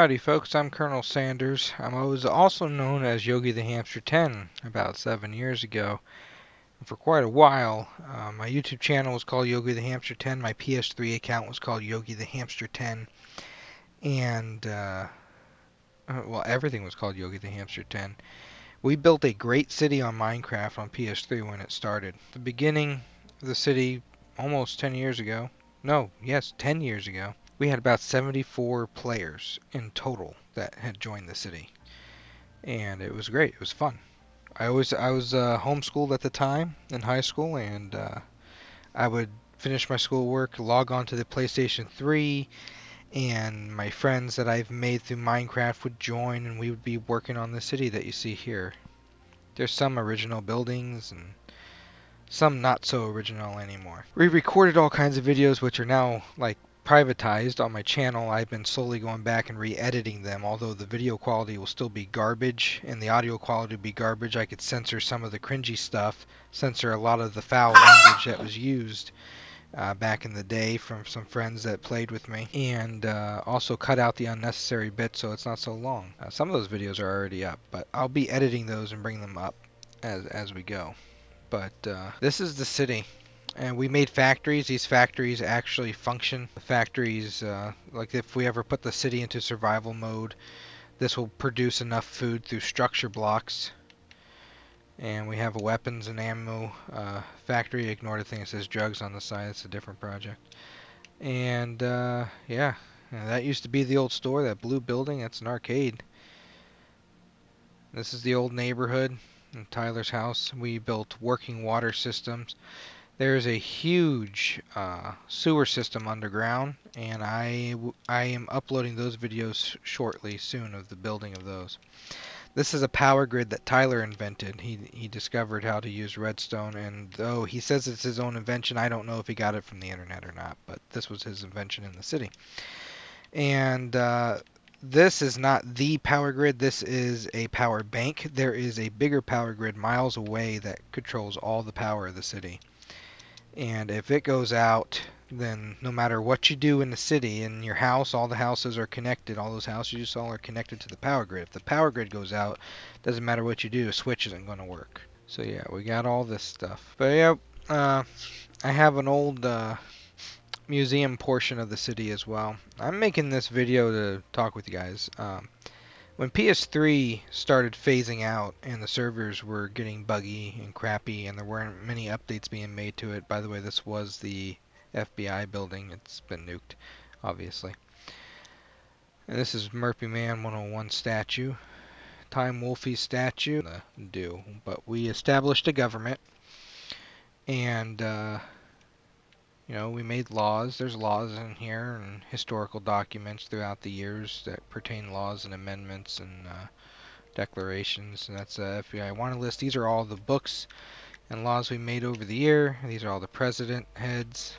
Howdy folks, I'm Colonel Sanders. I was also known as Yogi the Hamster 10 about 7 years ago. And for quite a while, my YouTube channel was called Yogi the Hamster 10, my PS3 account was called Yogi the Hamster 10, and well, everything was called Yogi the Hamster 10. We built a great city on Minecraft on PS3 when it started. The beginning of the city almost 10 years ago. No, yes, 10 years ago. We had about 74 players in total that had joined the city, and it was great. It was fun. I was homeschooled at the time in high school, and I would finish my schoolwork, log on to the PlayStation 3, and my friends that I've made through Minecraft would join, and we would be working on the city that you see here. There's some original buildings and some not so original anymore. We recorded all kinds of videos which are now like privatized on my channel. I've been slowly going back and re-editing them, although the video quality will still be garbage and the audio quality will be garbage. I could censor some of the cringy stuff, censor a lot of the foul language that was used back in the day from some friends that played with me, and also cut out the unnecessary bits so it's not so long. Some of those videos are already up, but I'll be editing those and bring them up as we go. But this is the city, and we made factories. These factories actually function. The factories, like if we ever put the city into survival mode, this will produce enough food through structure blocks. And we have a weapons and ammo factory. Ignore the thing that says drugs on the side. It's a different project. And yeah, that used to be the old store, that blue building. That's an arcade. This is the old neighborhood. In Tyler's house, we built working water systems. There's a huge sewer system underground, and I am uploading those videos shortly, soon, of the building of those. This is a power grid that Tyler invented. He discovered how to use redstone, and though he says it's his own invention, I don't know if he got it from the internet or not, but this was his invention in the city. And this is not the power grid, this is a power bank. There is a bigger power grid miles away that controls all the power of the city. And if it goes out, then no matter what you do in the city, in your house, all the houses are connected. All those houses you saw are connected to the power grid. If the power grid goes out, doesn't matter what you do, a switch isn't going to work. So yeah, we got all this stuff. But yeah, I have an old museum portion of the city as well. I'm making this video to talk with you guys. When PS3 started phasing out and the servers were getting buggy and crappy and there weren't many updates being made to it, by the way, this was the FBI building. It's been nuked, obviously. And this is Murphy Man 101 statue. Time Wolfie statue. But we established a government, and you know, we made laws. There's laws in here and historical documents throughout the years that pertain laws and amendments and declarations. And that's FBI wanted list. These are all the books and laws we made over the year. These are all the president heads.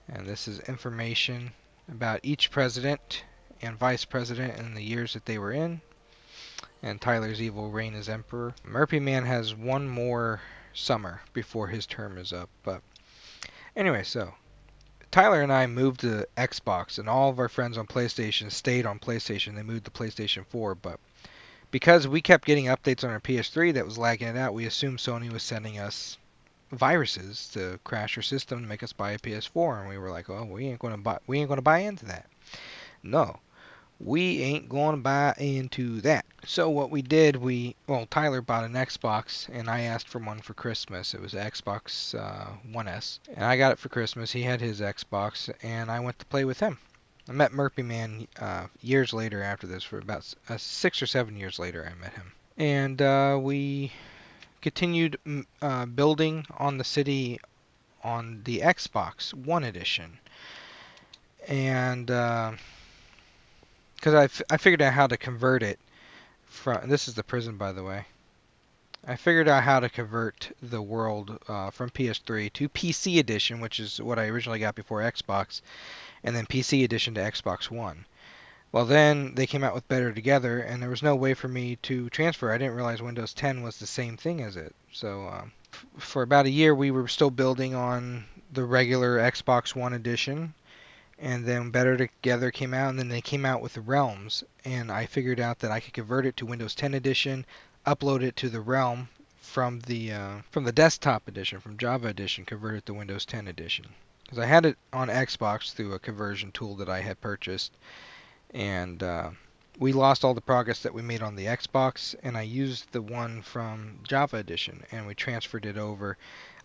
And this is information about each president and vice president and the years that they were in. And Tyler's evil reign as emperor. Murphy Man has one more summer before his term is up, but anyway, so Tyler and I moved to Xbox, and all of our friends on PlayStation stayed on PlayStation. They moved to PlayStation 4, but because we kept getting updates on our PS3 that was lagging it out, we assumed Sony was sending us viruses to crash our system to make us buy a PS4, and we were like, "Oh, we ain't gonna buy into that." No, we ain't gonna buy into that. So what we did, Tyler bought an Xbox, and I asked for one for Christmas. It was an Xbox One S, and I got it for Christmas. He had his Xbox, and I went to play with him. I met Murphy Man years later after this. For about 6 or 7 years later, I met him. And we continued building on the city on the Xbox One edition. And because I figured out how to convert it from, this is the prison, by the way. I figured out how to convert the world from PS3 to PC edition, which is what I originally got before Xbox, and then PC edition to Xbox One. Well, then they came out with Better Together, and there was no way for me to transfer. I didn't realize Windows 10 was the same thing as it. So for about a year, we were still building on the regular Xbox One edition. And then Better Together came out, and then they came out with the Realms, and I figured out that I could convert it to Windows 10 edition, upload it to the Realm from the desktop edition, from Java edition, convert it to Windows 10 edition. Because I had it on Xbox through a conversion tool that I had purchased, and we lost all the progress that we made on the Xbox, and I used the one from Java edition, and we transferred it over,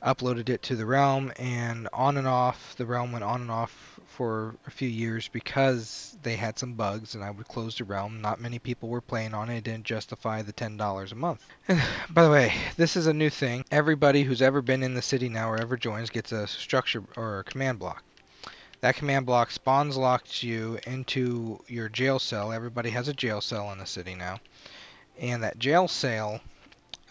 uploaded it to the Realm, and on and off, the Realm went on and off for a few years because they had some bugs, and I would close the Realm. Not many people were playing on it. It didn't justify the $10 a month. By the way, this is a new thing. Everybody who's ever been in the city now or ever joins gets a structure or a command block. That command block spawns locks you into your jail cell. Everybody has a jail cell in the city now. And that jail cell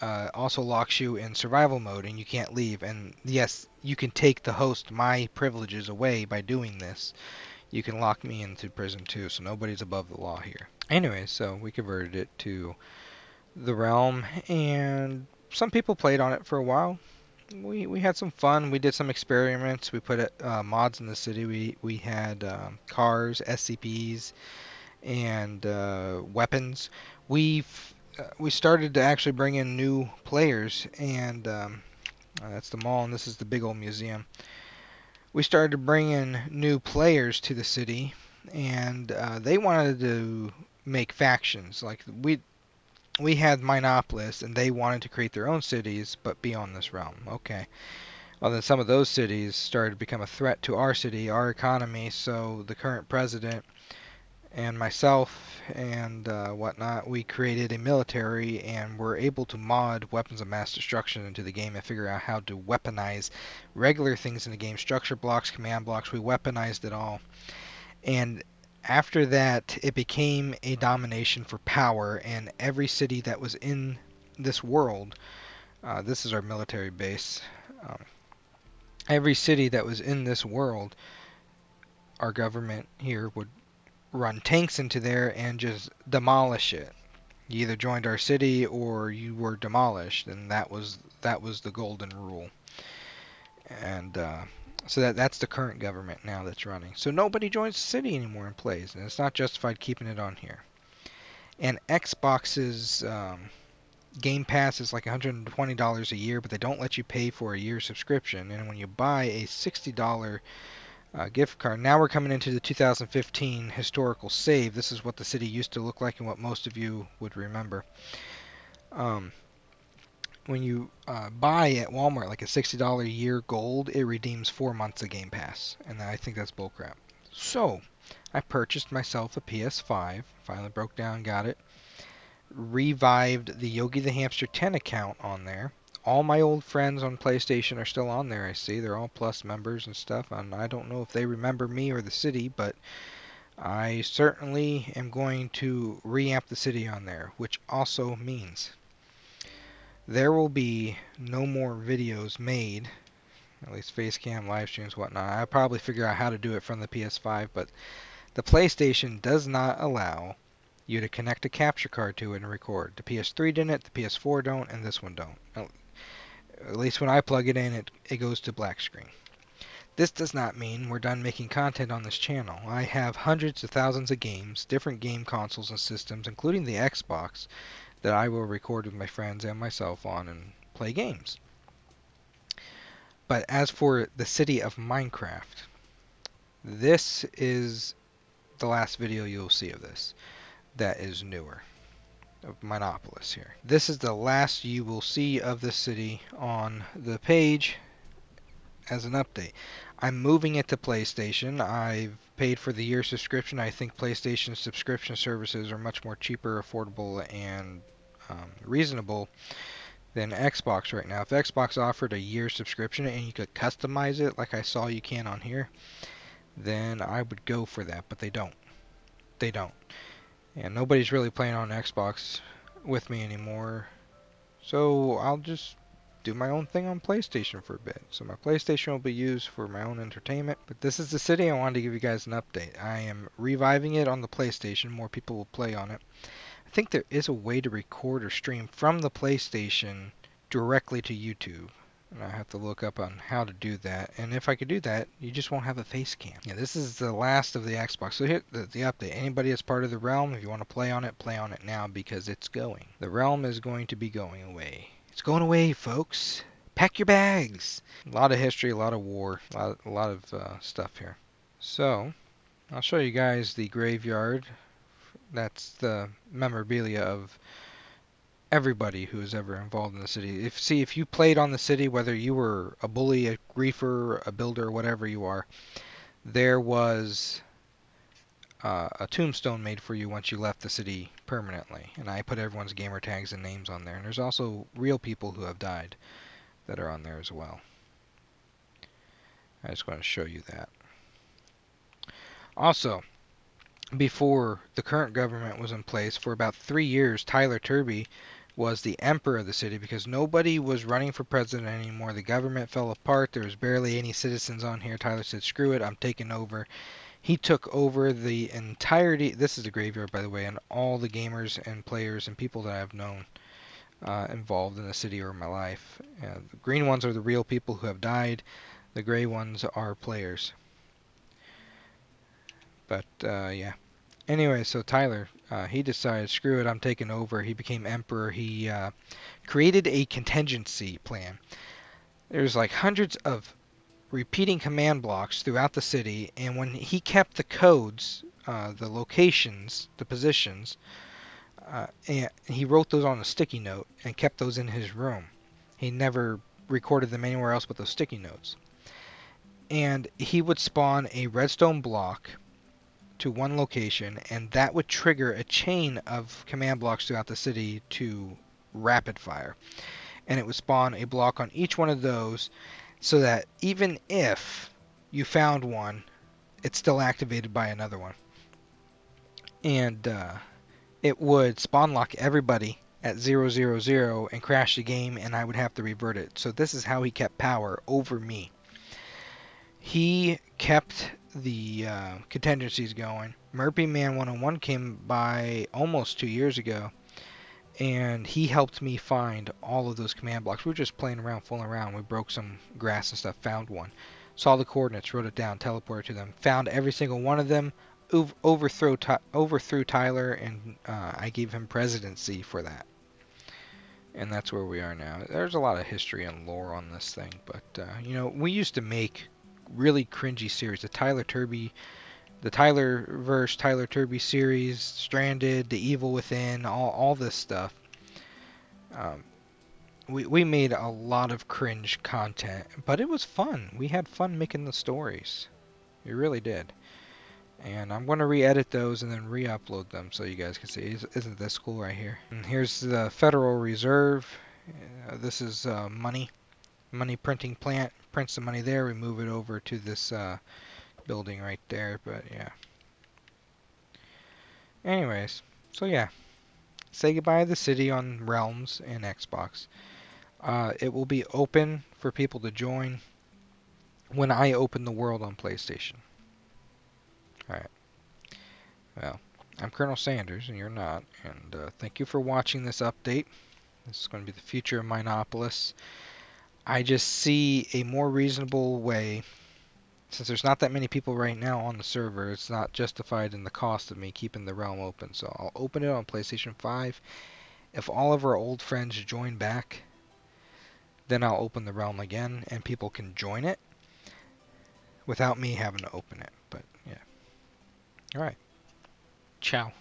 also locks you in survival mode and you can't leave. And yes, you can take the host my privileges away by doing this. You can lock me into prison too, so nobody's above the law here. Anyway, so we converted it to the Realm, and some people played on it for a while. We had some fun. We did some experiments. We put mods in the city. We had cars, SCPs, and weapons. We started to actually bring in new players, and that's the mall, and this is the big old museum. We started to bring in new players to the city, and they wanted to make factions. Like we had Mineopolis, and they wanted to create their own cities, but be on this realm. Okay. Well, then some of those cities started to become a threat to our city, our economy. So the current president and myself and whatnot, we created a military and were able to mod weapons of mass destruction into the game and figure out how to weaponize regular things in the game, structure blocks, command blocks. We weaponized it all. And after that, it became a domination for power, and every city that was in this world, this is our military base, every city that was in this world, our government here would run tanks into there and just demolish it. You either joined our city or you were demolished, and that was the golden rule. And so that's the current government now that's running. So nobody joins the city anymore and plays, and it's not justified keeping it on here. And Xbox's Game Pass is like $120 a year, but they don't let you pay for a year subscription. And when you buy a $60 gift card, now we're coming into the 2015 historical save. This is what the city used to look like and what most of you would remember. When you buy at Walmart like a $60 a year gold, it redeems 4 months of Game Pass, and I think that's bullcrap. So I purchased myself a PS5, finally broke down, got it, revived the Yogi the Hamster 10 account on there. All my old friends on PlayStation are still on there, I see. They're all Plus members and stuff, and I don't know if they remember me or the city, but I certainly am going to reamp the city on there, which also means there will be no more videos made, at least facecam, live streams, whatnot. I'll probably figure out how to do it from the PS5, but the PlayStation does not allow you to connect a capture card to it and record. The PS3 didn't, the PS4 don't, and this one don't. At least when I plug it in, it goes to black screen. This does not mean we're done making content on this channel. I have hundreds of thousands of games, different game consoles and systems, including the Xbox, that I will record with my friends and myself on and play games. But as for the city of Minecraft, this is the last video you'll see of this that is newer, of Mineopolis here. This is the last you will see of the city on the page as an update. I'm moving it to PlayStation. I've paid for the year subscription. I think PlayStation subscription services are much more cheaper, affordable, and reasonable than Xbox right now. If Xbox offered a year subscription and you could customize it like I saw you can on here, then I would go for that, but they don't. They don't. And nobody's really playing on Xbox with me anymore, so I'll just do my own thing on PlayStation for a bit. So my PlayStation will be used for my own entertainment. But this is the city. I wanted to give you guys an update. I am reviving it on the PlayStation. More people will play on it. I think there is a way to record or stream from the PlayStation directly to YouTube. And I have to look up on how to do that. And if I could do that, you just won't have a face cam. Yeah, this is the last of the Xbox. So here, the update. Anybody that's part of the realm, if you want to play on it now because it's going. The realm is going to be going away. It's going away, folks. Pack your bags. A lot of history, a lot of war, a lot of stuff here. So, I'll show you guys the graveyard. That's the memorabilia of everybody who is ever involved in the city. If you played on the city, whether you were a bully, a griefer, a builder, whatever you are, there was a tombstone made for you once you left the city permanently. And I put everyone's gamer tags and names on there. And there's also real people who have died that are on there as well. I just want to show you that. Also, before the current government was in place, for about 3 years, Tyler Turby was the emperor of the city because nobody was running for president anymore. The government fell apart. There was barely any citizens on here. Tyler said, screw it, I'm taking over. He took over the entirety. This is a graveyard, by the way, and all the gamers and players and people that I've known involved in the city or in my life. The green ones are the real people who have died. The gray ones are players. But, yeah. Anyway, so Tyler, he decided, screw it, I'm taking over. He became emperor. He created a contingency plan. There's like hundreds of repeating command blocks throughout the city, and when he kept the codes, the locations, the positions, and he wrote those on a sticky note and kept those in his room. He never recorded them anywhere else but those sticky notes. And he would spawn a redstone block to one location, and that would trigger a chain of command blocks throughout the city to rapid fire. And it would spawn a block on each one of those so that even if you found one, it's still activated by another one. And it would spawn lock everybody at 000 and crash the game, and I would have to revert it. So this is how he kept power over me. He kept the contingencies going. Murphy Man 101 came by almost 2 years ago, and he helped me find all of those command blocks. We were just playing around, fooling around. We broke some grass and stuff, found one, saw the coordinates, wrote it down, teleported to them, found every single one of them, overthrew Tyler, and I gave him presidency for that. And that's where we are now. There's a lot of history and lore on this thing, but you know, we used to make really cringy series. The Tyler Tylerverse, Tyler Turby series, Stranded, The Evil Within, all this stuff. We made a lot of cringe content, but it was fun. We had fun making the stories. We really did. And I'm going to re-edit those and then re-upload them so you guys can see. Isn't this cool right here? And here's the Federal Reserve. This is money printing plant. Prints the money there. We move it over to this building right there. But yeah. Anyways, so yeah. Say goodbye to the city on Realms and Xbox. It will be open for people to join when I open the world on PlayStation. Alright. Well, I'm Colonel Sanders, and you're not. And thank you for watching this update. This is going to be the future of Mineopolis. I just see a more reasonable way. Since there's not that many people right now on the server, it's not justified in the cost of me keeping the realm open. So I'll open it on PlayStation 5. If all of our old friends join back, then I'll open the realm again, and people can join it without me having to open it. But yeah. Alright. Ciao.